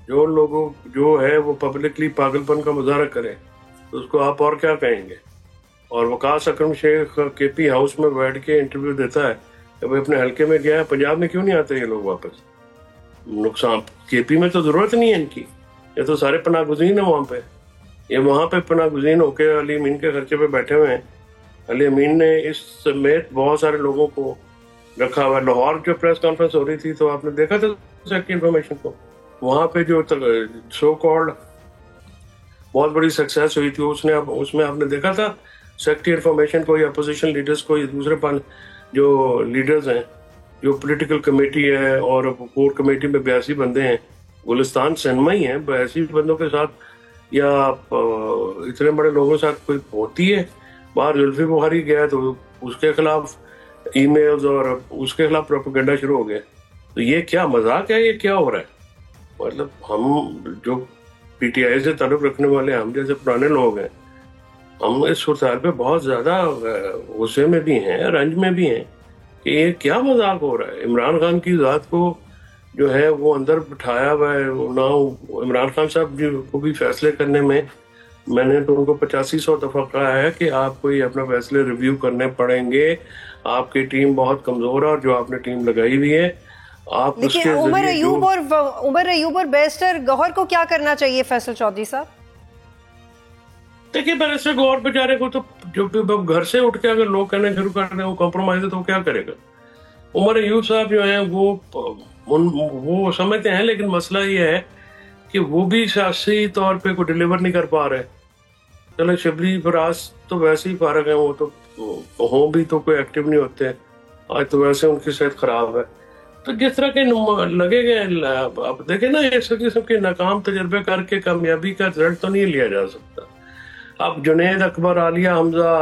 जो है वो पब्लिकली पागलपन का मुजाहरा करे, तो उसको आप और क्या कहेंगे? और वकास अकरम शेख केपी हाउस में बैठ के इंटरव्यू देता है कि भाई अपने हल्के में गया है, पंजाब में क्यों नहीं आते ये लोग वापस? नुकसान केपी में तो जरूरत नहीं है इनकी, ये तो सारे पनागुज़ीन है वहाँ पे, ये वहाँ पे पनागुज़ीन होके अली अमीन के खर्चे पे बैठे हुए हैं। अली अमीन ने इस समेत बहुत सारे लोगों को रखा हुआ। लाहौर जो प्रेस कॉन्फ्रेंस हो रही थी तो आपने देखा था सेक्रेटरी इन्फॉर्मेशन को, वहाँ पे जो सो कॉल्ड बहुत बड़ी सक्सेस हुई थी उसमें आपने देखा था सेक्रेटरी इन्फॉर्मेशन को या अपोजिशन लीडर्स को या दूसरे जो लीडर्स हैं, जो पॉलिटिकल कमेटी है और कोर कमेटी में 82 बंदे हैं, गुलिस्तान सिनेमा ही है, 82 बंदों के साथ या इतने बड़े लोगों के साथ कोई होती है? बाहर जुल्फी बुखारी गया तो उसके खिलाफ ईमेल्स और उसके खिलाफ प्रोपेगेंडा शुरू हो गया। तो ये क्या मजाक है? ये क्या हो रहा है? मतलब हम जो पीटीआई से ताल्लुक रखने वाले हम जैसे पुराने लोग हैं, हम इस सूरत पे बहुत ज्यादा गुस्से में भी हैं, रंज में भी हैं कि ये क्या मजाक हो रहा है। इमरान खान की जात को जो है वो अंदर बिठाया हुआ है, ना इमरान खान साहब को भी फैसले करने में मैंने तो उनको 8500 दफा कहा है कि आपको ये अपना फैसले रिव्यू करने पड़ेंगे। आपकी टीम बहुत कमजोर है और जो आपने टीम लगाई हुई है आप उसके लेकिन उमर अयूब और बैरिस्टर गौहर को क्या करना चाहिए फैसल चौधरी साहब? देखिए, बैरिस्टर गौहर बेचारे को तो जो घर से उठ के अगर लोग कहने शुरू कर दें वो कॉम्प्रोमाइज है तो क्या करेगा? उमर अयूब साहब जो है वो समझते हैं, लेकिन मसला ये है कि वो भी सियासी तौर पे कोई डिलीवर नहीं कर पा रहे। चलो शिबली फराज तो वैसे ही फारग है, वो तो हो भी तो कोई एक्टिव नहीं होते, आज तो वैसे उनकी सेहत खराब है। तो जिस तरह के लगेगा, अब देखे ना, इस किस्म के नाकाम तजर्बे करके कामयाबी का रिजल्ट तो नहीं लिया जा सकता। अब जुनैद अकबर, आलिया हमजा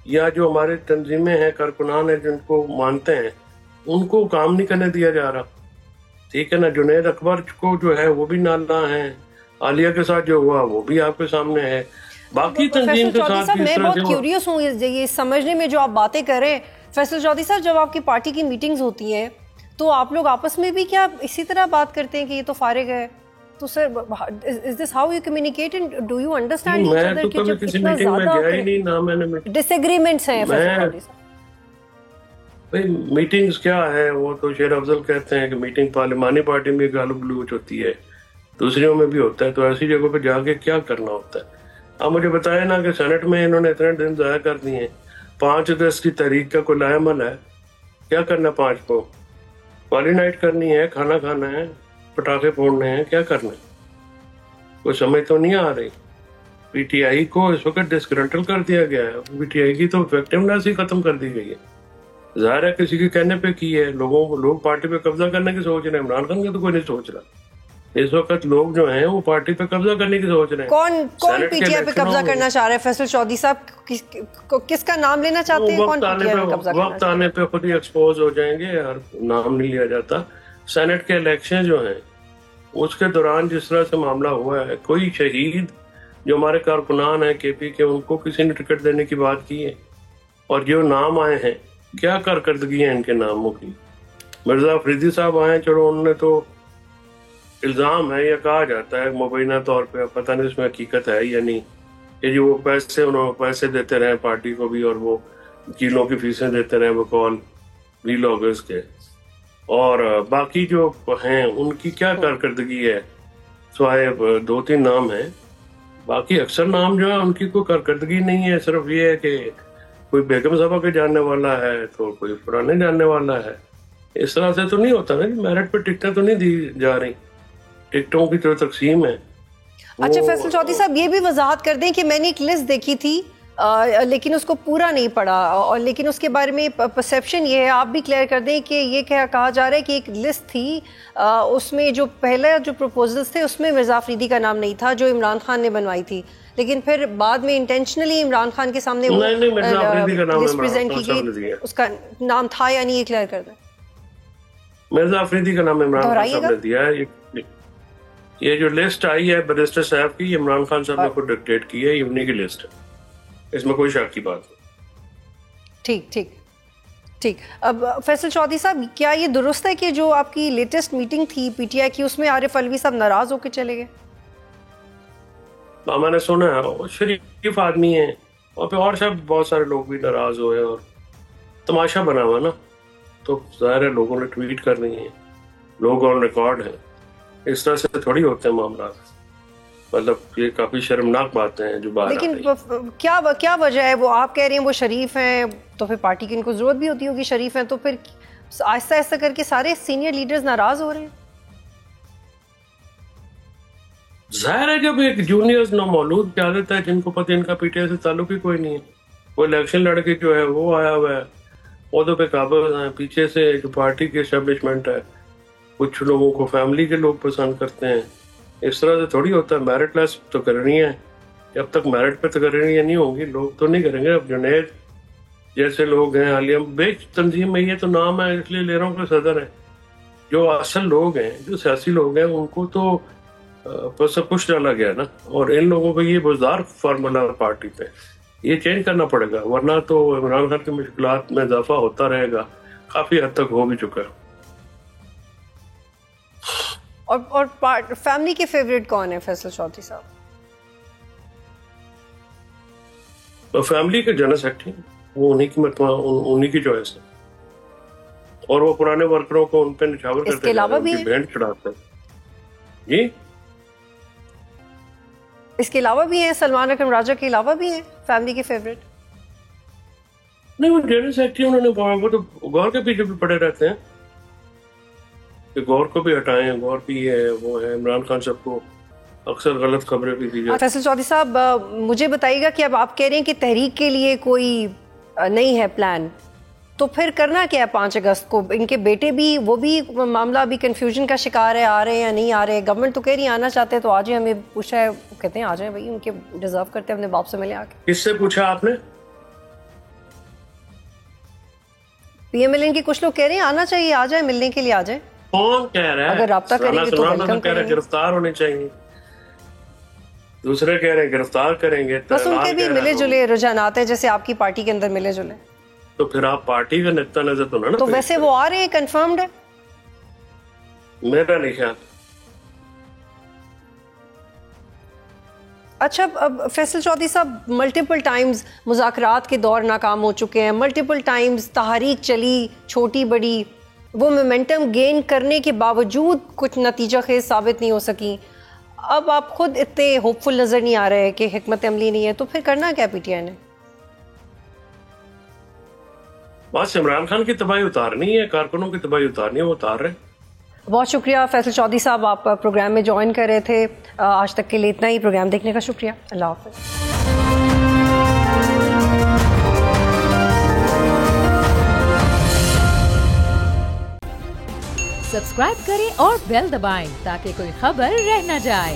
या जो हमारे तंजीमें हैं, कारकुनान हैं जिनको मानते हैं, उनको काम नहीं करने दिया जा रहा। ठीक है ना, जुनैद अकबर को जो है वो भी नाला है, आलिया के साथ जो हुआ वो भी आपके सामने है, बाकी तंजीम के साथ भी। मैं बहुत क्यूरियस हूँ ये समझने में जो आप बातें कर रहे हैं फैसल चौधरी साहब। जब आपकी पार्टी की मीटिंग्स होती हैं तो आप लोग आपस में भी क्या इसी तरह बात करते हैं कि ये तो फारिग है? तो sir, is this how you communicate and do you understand each other? मैं तो कभी किसी मीटिंग में गया ही नहीं, ना मैंने डिसएग्रीमेंट्स हैं फैसल चौधरी साहब। भाई मीटिंग्स क्या है, वो तो शेर अफजल कहते हैं कि मीटिंग पार्लिमानी पार्टी में गालू गलूच होती है, दूसरियों में भी होता है, तो ऐसी जगह पे जाके क्या करना होता है? आप मुझे बताया ना कि सेनेट में इन्होंने इतने दिन ज़ाया कर दिए। 5 अगस्त की तारीख का कोई लायामल है? क्या करना 5 को? वाली नाइट करनी है, खाना खाना है, पटाखे फोड़ने हैं, क्या करना है? कोई समझ तो नहीं आ रही। पीटीआई को इस वक्त डिस्ग्रंटल कर दिया गया है, पीटीआई की तो इफेक्टिवनेस ही खत्म कर दी गई है। जाहिर है किसी के कहने पे की है, लोग पार्टी पे कब्जा करने की सोच रहे हैं। इमरान खान का तो कोई नहीं सोच रहा। इस वक्त लोग जो हैं वो पार्टी पे कब्जा करने की सोच रहे हैं। कौन पीटीआई पे कब्जा करना चाह रहा है फैसल चौधरी साहब? किसका नाम लेना चाहते हैं? कौन पीटीआई पे कब्जा करना? वक्त आने पे खुद ही एक्सपोज हो जाएंगे और नाम नहीं लिया जाता। सेनेट के इलेक्शन जो हैं उसके दौरान जिस तरह से मामला हुआ है, कोई शहीद जो हमारे कारकुनान हैं केपी के, उनको किसी ने टिकट देने की बात की है? और जो नाम आए हैं, क्या कारकर्दगी है इनके नामों की? मिर्जा अफरीदी साहब आए, चलो उन्होंने तो इल्जाम है या कहा जाता है मुबैना तौर पे, पता नहीं उसमें हकीकत है या नहीं, कि जो वो पैसे देते रहे पार्टी को भी और वो वकीलों की फीसें देते रहे बकौल वीलॉगर्स के, और बाकी जो हैं उनकी क्या कारकर्दगी है? स्वाए 2-3 नाम हैं, बाकी अक्सर नाम जो है उनकी कोई कारकर्दगी नहीं है। सिर्फ ये है कि कोई बेगम साहबा के जानने वाला है तो कोई पुराने जानने वाला है। इस तरह से तो नहीं होता ना कि मेरिट पे टिकटें तो नहीं दी जा रही, टिकटों की जो तकसीम है। अच्छा फैसल चौधरी साहब, ये भी वजाहत कर दें कि मैंने एक लिस्ट देखी थी लेकिन उसको पूरा नहीं पढ़ा, और लेकिन उसके बारे में परसेप्शन ये है, आप भी क्लियर कर दें कि ये क्या कहा जा रहा है कि एक लिस्ट थी, उसमें जो पहले जो प्रपोजल्स थे उसमें मिर्जा अफरीदी का नाम नहीं था, जो इमरान खान ने बनवाई थी, लेकिन फिर बाद में इंटेंशनली इमरान खान के सामने वो लिस्ट प्रेजेंट की गई, उसका नाम था या नहीं, ये क्लियर कर दें। मिर्जा अफरीदी का नाम इमरान खान साहब ने दिया है। ये जो लिस्ट आई है बैरिस्टर साहब की, इमरान खान साहब ने खुद डिक्टेट की है, ये उन्हीं की लिस्ट है, इसमें कोई शक की बात नहीं। ठीक ठीक ठीक। अब फैसल चौधरी साहब, क्या ये दुरुस्त है कि जो आपकी लेटेस्ट मीटिंग थी पीटीआई की, उसमें आरिफ अलवी साहब नाराज होकर चले गए? मैंने सुना है वो शरीफ आदमी है, और सब बहुत सारे लोग भी नाराज हुए और तमाशा बना हुआ ना, तो जाहिर है लोगों ने ट्वीट करनी है, लोग ऑन रिकॉर्ड है, इस तरह से थोड़ी होते हैं मामला। मतलब ये काफी शर्मनाक बातें हैं जो बाहर। लेकिन क्या वजह है? वो आप कह रहे हैं वो शरीफ हैं, तो फिर पार्टी की इनको जरूरत भी होती होगी शरीफ हैं, तो फिर आहिस्ता आहिस्ता करके सारे सीनियर लीडर्स नाराज हो रहे हैं। जाहिर है जब एक जूनियर्स नौमौलूद क्यादत है जिनको पता इनका पीटीआई से ताल्लुक ही कोई नहीं है, वो इलेक्शन लड़के जो है वो आया हुआ है, पौधों पे काबिज हैं, पीछे से जो पार्टी की एस्टेब्लिशमेंट है, कुछ लोगों को फैमिली के लोग पसंद करते हैं, इस तरह से थोड़ी होता है। मेरिट लेस तो करनी है, जब तक मेरिट पे तकरीरें नहीं होंगी लोग तो नहीं करेंगे। अब जुनैद जैसे लोग हैं, आलिया बेच तंजीम में, ये तो नाम है इसलिए ले रहा हूँ कि सदर है, जो असल लोग हैं, जो सियासी लोग हैं, उनको तो सब कुछ डाला गया ना, और इन लोगों को ये बुज़दार फार्मूला पार्टी पे ये चेंज करना पड़ेगा, वरना तो इमरान खान की मुश्किलात में इजाफा होता रहेगा, काफी हद तक हो भी चुका है। और फैमिली के फेवरेट कौन है फैसल चौधरी साहब? तो फैमिली के जनरल सेक्रेटरी, वो उन्हीं की चॉइस है, और वो पुराने वर्करों को उन पे निछावर करते हैं, इसके अलावा भी बैंड चढ़ाते हैं। जी, इसके अलावा भी हैं, सलमान अकरम राजा के अलावा भी हैं फैमिली के फेवरेट? नहीं, वो जनरल सेक्रेटरी उन्होंने वो तो गौर के पीछे भी पड़े रहते हैं कि गौर को भी हटाएं, गौर भी है, वो है इमरान खान साहब को अक्सर गलत खबरें भी दी जाती। फैसल चौधरी साहब, मुझे बताइएगा कि अब आप कह रहे हैं कि तहरीक के लिए कोई नहीं है प्लान, तो फिर करना क्या है 5 अगस्त को? इनके बेटे भी, वो भी मामला अभी कंफ्यूजन का शिकार है, आ रहे हैं या नहीं आ रहे? गवर्नमेंट तो कह रही है आना चाहते हैं, तो आज ही हमें पूछा है, कहते हैं आ जाए भाई, उनके डिजर्व करते हैं अपने बाप से मिले आके। किससे पूछा आपने? पीएमएलएन के कुछ लोग कह रहे हैं आना चाहिए, आ जाए, मिलने के लिए आ जाए। कौन कह रहा है? अगर राब्ता करेंगे तो वेलकम करेंगे। गिरफ्तार होने चाहिए, दूसरे कह रहे हैं गिरफ्तार करेंगे। बस उनके भी मिले जुले रुझानात हैं, जैसे आपकी पार्टी के अंदर मिले जुले। तो फिर आप पार्टी का नेता नजर तो ना? तो वैसे वो आ रहे हैं, कंफर्म्ड है? मेरा नहीं ख्याल। अच्छा, अब फैसल चौधरी साहब, मल्टीपल टाइम्स मुज़ाकरात के दौर नाकाम हो चुके हैं, मल्टीपल टाइम्स तहरीक चली छोटी बड़ी, वो मोमेंटम गेन करने के बावजूद कुछ नतीजा खेज साबित नहीं हो सकी। अब आप खुद इतने होपफुल नजर नहीं आ रहे कि हिकमत अमली नहीं है, तो फिर करना क्या पीटीआई ने? बस इमरान खान की तबाही उतारनी है, कारकुनों की तबाही उतारनी है, वो उतार रहे। बहुत शुक्रिया फैसल चौधरी साहब, आप प्रोग्राम में ज्वाइन कर रहे थे। आज तक के लिए इतना ही। प्रोग्राम देखने का शुक्रिया। अल्लाह हाफ़िज़। सब्सक्राइब करें और बेल दबाएं ताकि कोई खबर रह न जाए।